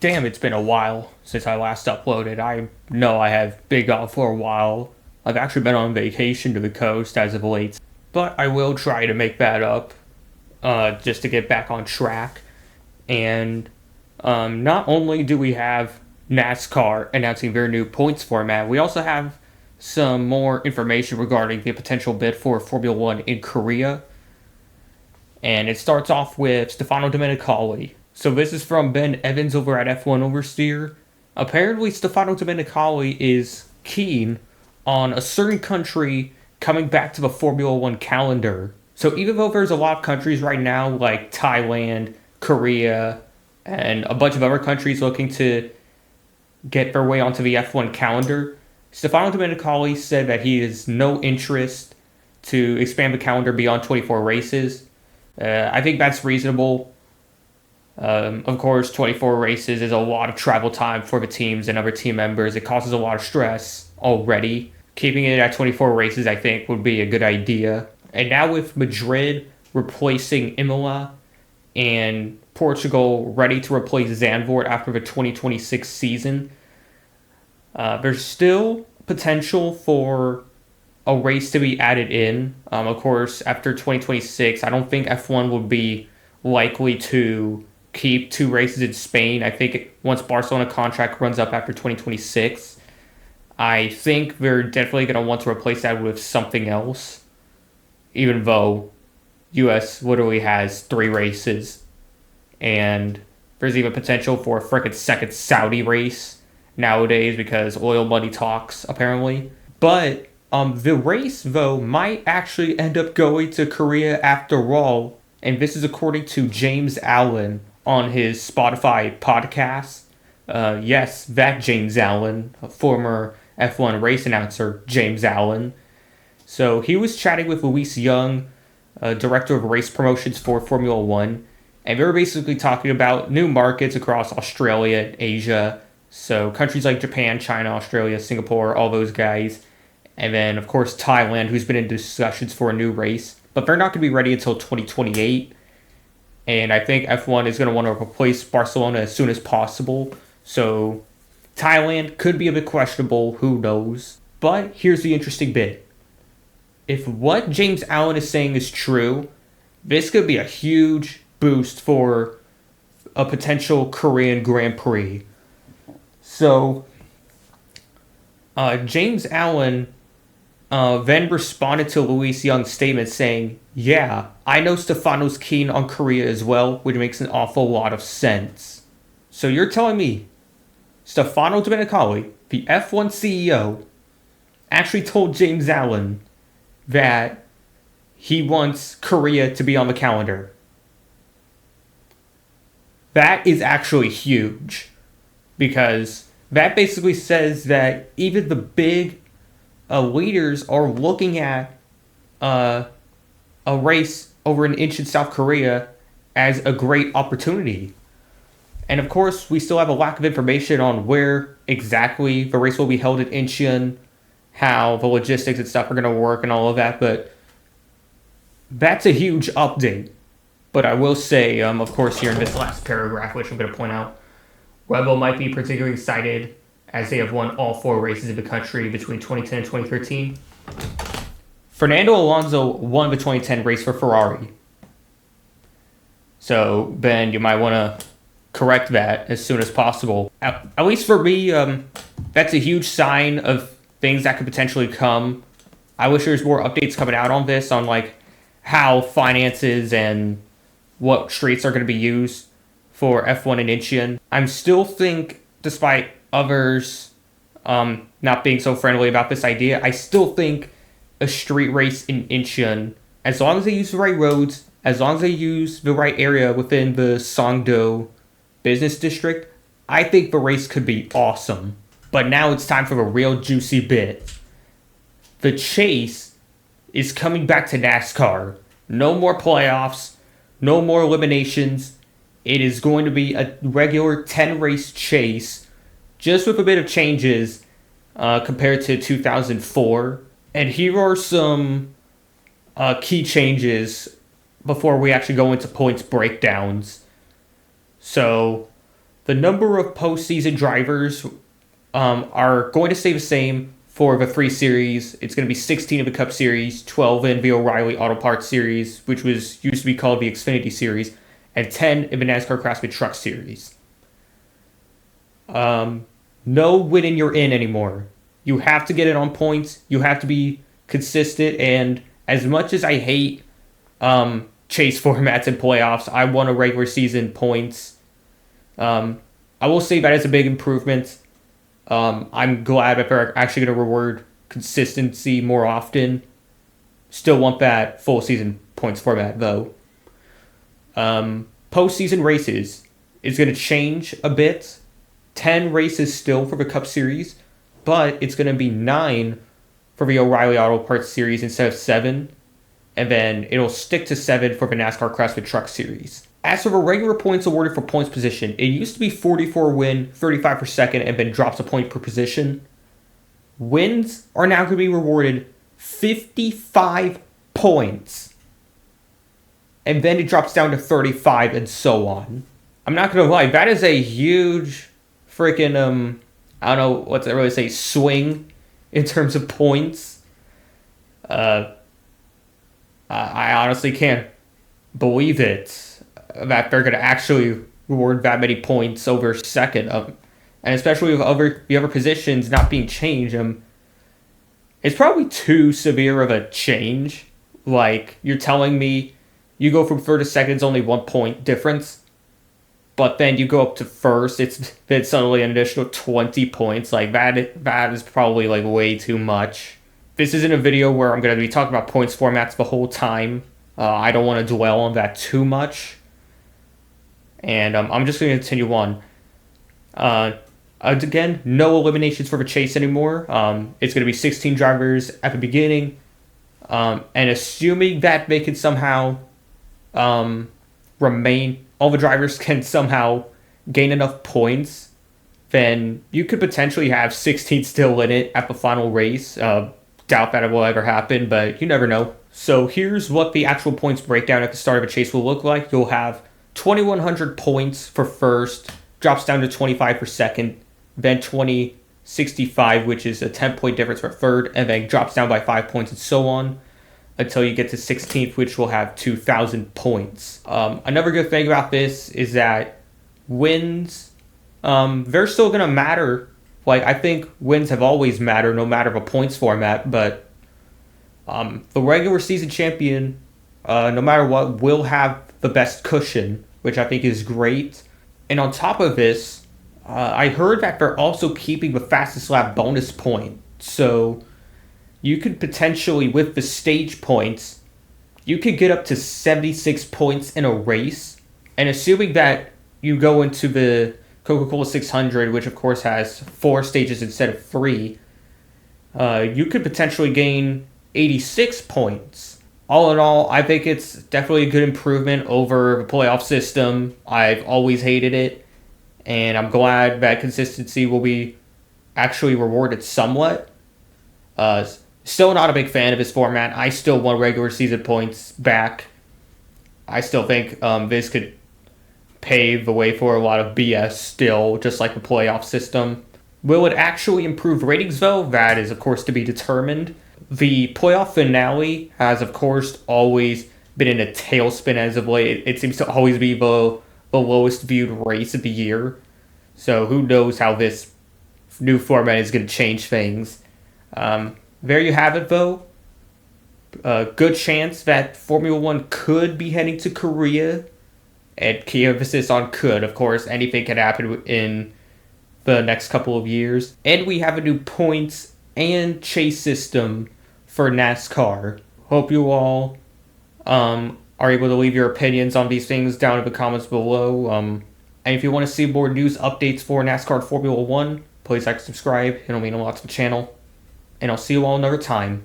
Damn, it's been a while since I last uploaded. I know I have been gone for a while. I've actually been on vacation to the coast as of late. But I will try to make that up, just to get back on track. And not only do we have NASCAR announcing their new points format, we also have some more information regarding the potential bid for Formula One in Korea. And it starts off with Stefano Domenicali. So this is from Ben Evans over at F1 Oversteer. Apparently, Stefano Domenicali is keen on a certain country coming back to the Formula One calendar. So even though there's a lot of countries right now, like Thailand, Korea, and a bunch of other countries looking to get their way onto the F1 calendar, Stefano Domenicali said that he has no interest to expand the calendar beyond 24 races. I think that's reasonable. Of course, 24 races is a lot of travel time for the teams and other team members. It causes a lot of stress already. Keeping it at 24 races, I think, would be a good idea. And now with Madrid replacing Imola and Portugal ready to replace Zandvoort after the 2026 season, there's still potential for a race to be added in. Of course, after 2026, I don't think F1 would be likely to keep two races in Spain. I think once Barcelona contract runs up after 2026, I think they're definitely going to want to replace that with something else, even though US literally has 3 races, and there's even potential for a freaking second Saudi race nowadays because oil money talks, apparently. But the race, though, might actually end up going to Korea after all, and this is according to James Allen on his Spotify podcast. Yes, that James Allen, a former F1 race announcer, James Allen. So he was chatting with Luis Young, director of race promotions for Formula One, and they were basically talking about new markets across Australia and Asia. So countries like Japan, China, Australia, Singapore, all those guys. And then, of course, Thailand, who's been in discussions for a new race. But they're not going to be ready until 2028. And I think F1 is going to want to replace Barcelona as soon as possible. So Thailand could be a bit questionable, who knows. But here's the interesting bit. If what James Allen is saying is true, this could be a huge boost for a potential Korean Grand Prix. So James Allen then responded to Luis Young's statement saying, "Yeah, I know Stefano's keen on Korea as well, which makes an awful lot of sense." So you're telling me Stefano Domenicali, the F1 CEO, actually told James Allen that he wants Korea to be on the calendar? That is actually huge, because that basically says that even the big leaders are looking at a race over in Incheon, South Korea as a great opportunity. And of course, we still have a lack of information on where exactly the race will be held in Incheon, how the logistics and stuff are going to work and all of that, but that's a huge update. But I will say, of course, here in this last paragraph, which I'm going to point out, Red Bull might be particularly excited as they have won all 4 races in the country between 2010 and 2013. Fernando Alonso won the 2010 race for Ferrari. So, Ben, you might want to correct that as soon as possible. At least for me, that's a huge sign of things that could potentially come. I wish there's more updates coming out on this, on like how finances and what streets are going to be used for F1 in Incheon. I still think, despite others not being so friendly about this idea, I still think a street race in Incheon, as long as they use the right roads, as long as they use the right area within the Songdo business district, I think the race could be awesome. But now it's time for the real juicy bit. The chase is coming back to NASCAR. No more playoffs, no more eliminations. It is going to be a regular 10-race chase, just with a bit of changes compared to 2004. And here are some key changes before we actually go into points breakdowns. So The number of postseason drivers are going to stay the same for the 3 series. It's going to be 16 of the Cup Series, 12 in the O'Reilly Auto Parts Series, which used to be called the Xfinity Series, and 10 in the NASCAR Craftsman Truck Series. No winning you're in anymore. You have to get it on points. You have to be consistent. And as much as I hate chase formats and playoffs, I want a regular season points. I will say that is a big improvement. I'm glad that they're actually going to reward consistency more often. Still want that full season points format though. Postseason races is going to change a bit. 10 races still for the Cup Series, but it's going to be 9 for the O'Reilly Auto Parts Series instead of 7. And then it'll stick to 7 for the NASCAR Craftsman Truck Series. As for the regular points awarded for points position, it used to be 44 win, 35 per second, and then drops a point per position. Wins are now going to be rewarded 55 points. And then it drops down to 35 and so on. I'm not going to lie, that is a huge freaking, I don't know what to really say, swing in terms of points. I honestly can't believe it that they're going to actually reward that many points over second. And especially with the other positions not being changed, it's probably too severe of a change. Like, you're telling me you go from third to second, it's only 1 point difference. But then you go up to first, it's suddenly an additional 20 points. Like, that is probably, like, way too much. This isn't a video where I'm going to be talking about points formats the whole time. I don't want to dwell on that too much. And I'm just going to continue on. Again, no eliminations for the chase anymore. It's going to be 16 drivers at the beginning. And assuming that they can somehow remain, all the drivers can somehow gain enough points, then you could potentially have 16 still in it at the final race. Doubt that it will ever happen, but you never know. So here's what the actual points breakdown at the start of a chase will look like. You'll have 2,100 points for first, drops down to 25 for second, then 2065, which is a 10-point difference for third, and then drops down by 5 points and so on until you get to 16th, which will have 2,000 points. Another good thing about this is that wins, they're still going to matter. Like, I think wins have always mattered no matter the points format, but the regular season champion, no matter what, will have the best cushion, which I think is great. And on top of this, I heard that they're also keeping the fastest lap bonus point. So you could potentially, with the stage points, you could get up to 76 points in a race. And assuming that you go into the Coca-Cola 600, which of course has 4 stages instead of 3, you could potentially gain 86 points. All in all, I think it's definitely a good improvement over the playoff system. I've always hated it, and I'm glad that consistency will be actually rewarded somewhat. Still not a big fan of this format. I still want regular season points back. I still think this could pave the way for a lot of BS still, just like the playoff system. Will it actually improve ratings, though? That is, of course, to be determined. The playoff finale has, of course, always been in a tailspin as of late. It seems to always be the lowest viewed race of the year. So who knows how this new format is going to change things. There you have it, though. A good chance that Formula One could be heading to Korea. And key emphasis on could, of course. Anything can happen in the next couple of years. And we have a new points and chase system for NASCAR. Hope you all are able to leave your opinions on these things down in the comments below. And if you want to see more news updates for NASCAR and Formula One, please like and subscribe. It'll mean a lot to the channel. And I'll see you all another time.